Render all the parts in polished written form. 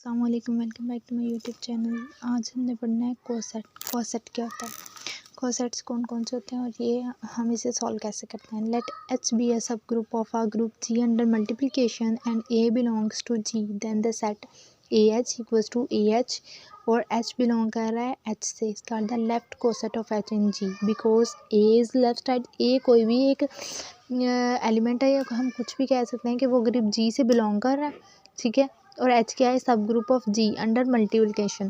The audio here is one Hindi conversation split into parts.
अस्सलाम वालेकुम, welcome back to my YouTube channel. आज हमने पढ़ना है कोसेट। कोसेट क्या होता है, कोसेट्स कौन कौन से होते हैं और ये हम इसे सॉल्व कैसे करते हैं। Late H be a subgroup of a group G under multiplication and A belongs to G, then the set A H equals to A H और एच बिलोंग कर रहा है एच से। इसका the left coset of H in G because A is left side. A कोई भी एक एलिमेंट है या हम कुछ भी कह सकते हैं कि वो ग्रुप जी से बिलोंग कर रहा है, ठीक है। और एच क्या है, subgroup of G under multiplication.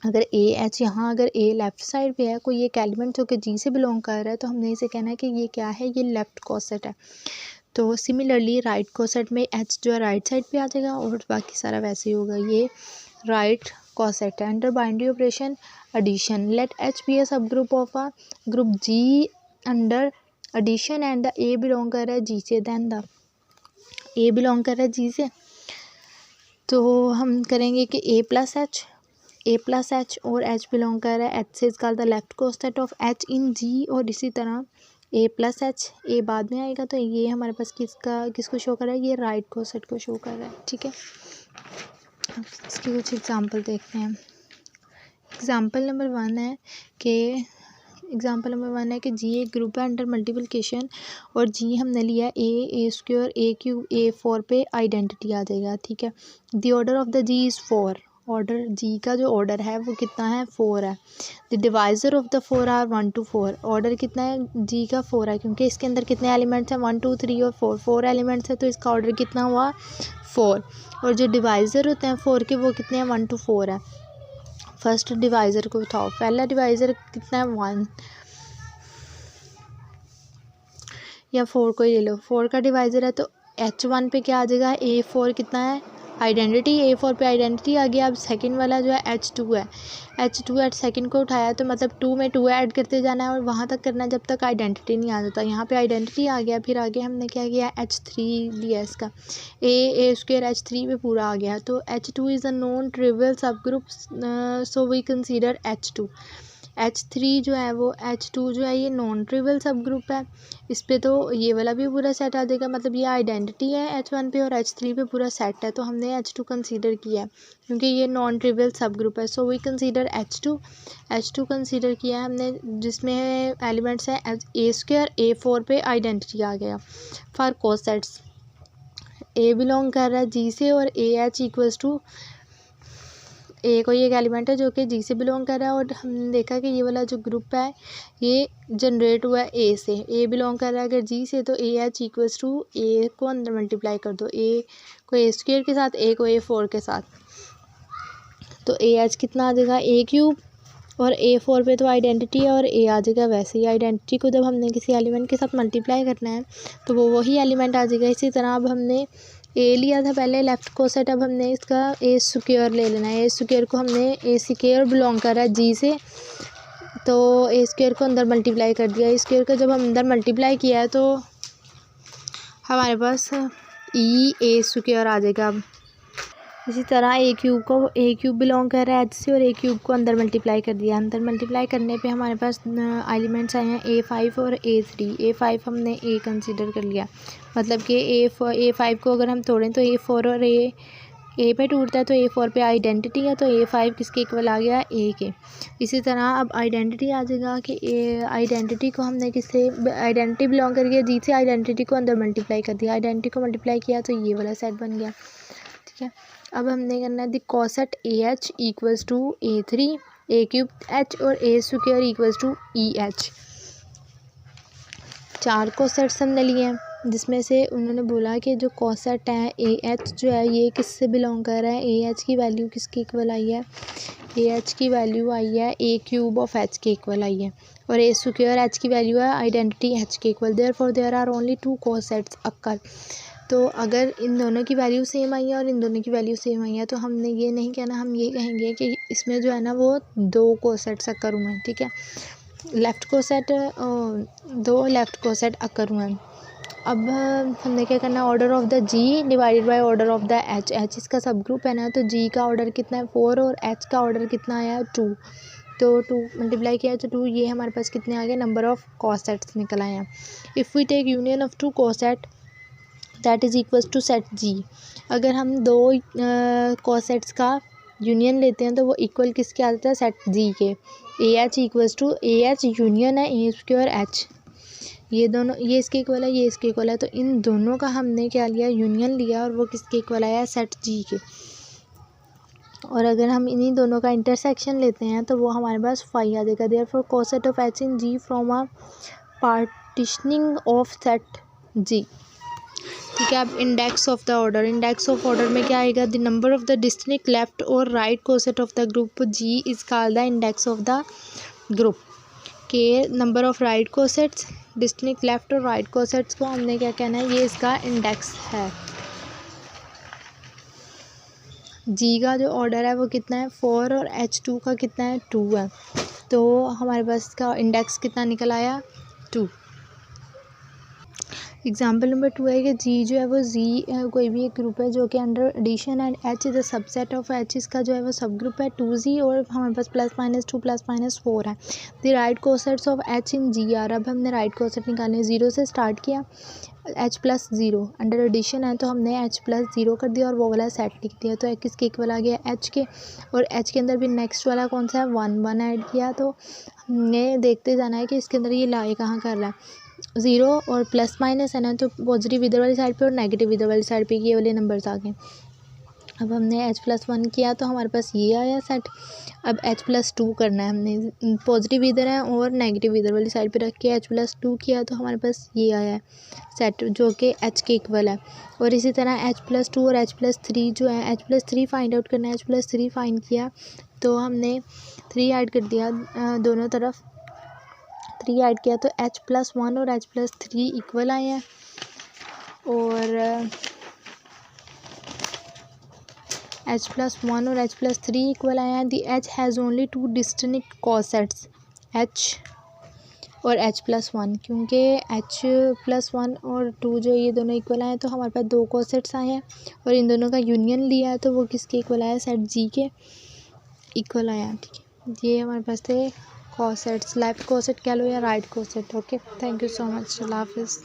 अगर ए एच यहाँ अगर ए लेफ्ट साइड पे है, कोई एक एलिमेंट जो कि जी से बिलोंग कर रहा है, तो हमने इसे कहना है कि ये क्या है, ये लेफ्ट कोसेट है। तो सिमिलरली राइट कोसेट में एच जो है राइट साइड पे आ जाएगा और बाकी सारा वैसे ही होगा। ये राइट कोसेट है। Under binary operation addition, let H be a subgroup of a group G under addition and the A belong कर रहा है जी से, देन द ए बिलोंग कर रहा है जी से, तो हम करेंगे कि ए प्लस एच और एच बिलोंग कर रहा है एच से। इसका the left coset of H in G. और इसी तरह ए प्लस एच, ए बाद में आएगा, तो ये हमारे पास किसको शो कर रहा है, ये राइट कोसेट को शो कर रहा है, ठीक है। इसकी कुछ एग्जांपल देखते हैं। एग्जांपल नंबर वन है कि जी एक ग्रुप है अंडर मल्टीप्लिकेशन और जी हमने लिया ए स्क्वायर ए क्यूब ए 4 पे आइडेंटिटी आ जाएगा, ठीक है। The order of the G is 4। Order G का जो ऑर्डर है वो कितना है, 4 है। The divisor of the 4 are 1 to 4। Order कितना है जी का, 4 है, क्योंकि इसके अंदर कितने एलिमेंट्स हैं, 1 2 3 और 4 एलिमेंट्स हैं, तो इसका ऑर्डर कितना हुआ, 4। और जो डिवाइज़र होते हैं 4 के वो कितने हैं, 1 to 4 है। फर्स्ट डिवाइज़र को उठाओ, पहला डिवाइज़र कितना है, 1 या 4 को ही ले लो। 4 का डिवाइज़र है तो H1 पे क्या आ जाएगा, A4 कितना है, आइडेंटिटी। A4 पे आइडेंटिटी आ गया। अब सेकंड वाला जो है H2 है, H2 एट सेकंड को उठाया तो मतलब 2 में 2 ऐड करते जाना है और वहाँ तक करना है जब तक आइडेंटिटी नहीं आ जाता। यहाँ पे आइडेंटिटी आ गया, फिर आगे हमने क्या किया, H3 लिया इसका, ए स्क्वायर H3 पे पूरा आ गया। तो H2 is a non trivial subgroup, so we consider H2। H3 जो है वो H2 जो है ये नॉन ट्रिवियल सब ग्रुप है। इस पे तो ये वाला भी पूरा सेट आ जाएगा, मतलब ये आइडेंटिटी है H1 पे और H3 पे पूरा सेट है, तो हमने H2 कंसीडर किया है क्योंकि ये नॉन ट्रिवियल सब ग्रुप है। सो वी कंसीडर H2 कंसीडर किया है हमने, जिसमें एलिमेंट्स हैं ए स्क्वायर A4 पे आइडेंटिटी आ गया। फॉर कोसेट्स ए बिलोंग कर रहा है जी से और ए एच इक्वल्स टू ए कोई एक एलिमेंट है जो कि जी से बिलोंग कर रहा है और हमने देखा कि ये वाला जो ग्रुप है ये जनरेट हुआ है ए से। ए बिलोंग कर रहा है अगर जी से तो ए एच इक्वल्स टू ए को अंदर मल्टीप्लाई कर दो, ए को ए स्क्वायर के साथ, ए को A4 के साथ, तो ए एच कितना आ जाएगा, ए क्यूब। और A4 पे तो आइडेंटिटी है और ए आ जाएगा। वैसे ही आइडेंटिटी को जब हमने किसी एलिमेंट के साथ मल्टीप्लाई करना है तो वो वही एलिमेंट आ जाएगा। इसी तरह अब हमने ए लिया था पहले लेफ्ट कोसेट, अब हमने इसका ए स्क्वायर ले लेना है। ए स्क्वायर को हमने ए स्क्वायर बिलोंग कर रहा है जी से, तो ए स्क्वायर को अंदर मल्टीप्लाई कर दिया। ए स्क्वायर को जब हम अंदर मल्टीप्लाई किया है तो हमारे पास ए स्क्वायर आ जाएगा। अब इसी तरह ए क्यूब बिलोंग कर रहा है एच से और ए क्यूब को अंदर मल्टीप्लाई कर दिया। अंदर मल्टीप्लाई करने पे हमारे पास एलिमेंट्स आए हैं A5 और A3। A5 हमने ए कंसीडर कर लिया, मतलब कि A5 को अगर हम तोड़ें तो A4 और ए पे टूटता है, तो A4 पे आइडेंटिटी है, तो A5 किसके इक्वल आ गया, ए के। इसी तरह अब आइडेंटिटी आ जाएगा कि आइडेंटिटी को हमने किससे, आइडेंटिटी बिलोंग करिए जी से, आइडेंटिटी को अंदर मल्टीप्लाई कर दिया। आइडेंटिटी को मल्टीप्लाई किया तो ये वाला सेट बन गया, ठीक है। अब हमने करना है the coset a H equals to A3 a cube H और a square equals to e H. 4 cosets हमने लिए हैं, जिसमें से उन्होंने बोला कि जो कोसेट है ए एच जो है ये किससे बिलोंग कर रहा है, ए एच की वैल्यू किसके इक्वल आई है, ए एच की वैल्यू आई है ए क्यूब ऑफ एच के इक्वल आई है और ए स्क्वायर एच की वैल्यू है आइडेंटिटी एच के equal. Therefore there are only 2 cosets occur. तो अगर इन दोनों की वैल्यू सेम आई है और इन दोनों की वैल्यू सेम आई है तो हमने ये नहीं कहना, हम ये कहेंगे कि इसमें जो है ना वो 2 कोसेट्स अकर हुए हैं, ठीक है। दो लेफ्ट कोसेट अकर हुए हैं। अब हमने क्या करना, order of the G divided by order of the H. H इसका सब ग्रुप है ना, तो जी का ऑर्डर कितना है, 4 और एच का ऑर्डर कितना आया, 2। तो 2 मल्टीप्लाई किया तो 2, ये हमारे पास कितने आ गए, नंबर ऑफ कोसेट्स निकल आए हैं। If we take union of 2 coset that is equals to set G. अगर हम दो कोसेट्स का यूनियन लेते हैं तो वो इक्वल किसके आता है, सेट जी के। A H equals to, A H union है ए स्क्वायर एच, ये दोनों, ये इसके इक्वल है, ये इसके इक्वल है, तो इन दोनों का हमने क्या लिया, यूनियन लिया, और वो किसके इक्वल आया, सेट जी के। और अगर हम इन्हीं दोनों का इंटरसेक्शन लेते हैं तो वो हमारे पास फाई आ जाएगा। Therefore coset of H in G from a partitioning of set G. ठीक है, अब index of the order, index of order में क्या आएगा, the number of the distinct left और right coset of the group G is called the index of the group. के number of right cosets, distinct left और राइट कोसेट्स को हमने क्या कहना है, ये इसका इंडेक्स है। जी का जो ऑर्डर है वो कितना है, 4, और H2 का कितना है, 2 है, तो हमारे पास इसका इंडेक्स कितना निकल आया, 2। एग्जाम्पल नंबर 2 है कि जी जो है वो जी कोई भी एक ग्रुप है जो कि under addition and H is a subset of H, इसका जो है वो सब ग्रुप है 2Z, और हमारे पास +-2 +-4 है। The right cosets of H in G are, अब हमने राइट कोसेट निकालने, 0 से स्टार्ट किया, H+0 अंडर एडिशन है तो हमने H+0 कर दिया और वो वाला सेट लिख दिया, तो किसके इक्वल आ गया, H के, और H के अंदर भी नेक्स्ट वाला कौन सा है, 1 ऐड किया, तो हमने देखते जाना है कि इसके अंदर ये लाई कहाँ कर रहा है, 0 और +- है ना, तो पॉजिटिव इधर वाली साइड पे और नेगेटिव इधर वाली साइड पे ये वाले नंबर्स आ गए। अब हमने H+1 किया तो हमारे पास ये आया सेट। अब H+2 करना है हमने, पॉजिटिव इधर है और नेगेटिव इधर वाली साइड पे रख के H+2 किया तो हमारे पास ये आया है सेट जो कि H के इक्वल है। और इसी तरह H+2 और H+3 जो है, H+3 फाइंड आउट करना है, H+3 फाइंड किया तो हमने 3 ऐड कर दिया, दोनों तरफ 3 ऐड किया तो H+1 और H+3 इक्वल आए हैं। और H+1 और H+3 इक्वल आए हैं। दी H has only 2 distinct cosets, H और H+1, क्योंकि H+1 और 2 जो ये दोनों इक्वल आए हैं तो हमारे पास 2 कोसेट्स आए हैं और इन दोनों का यूनियन लिया है तो वो किसके इक्वल आया, सेट जी के इक्वल आया। ठीक है, ये हमारे पास थे कोसेट्स, लेफ्ट कोसेट कह लो या right coset. Okay, thank you so much, अल्लाह हाफिज़।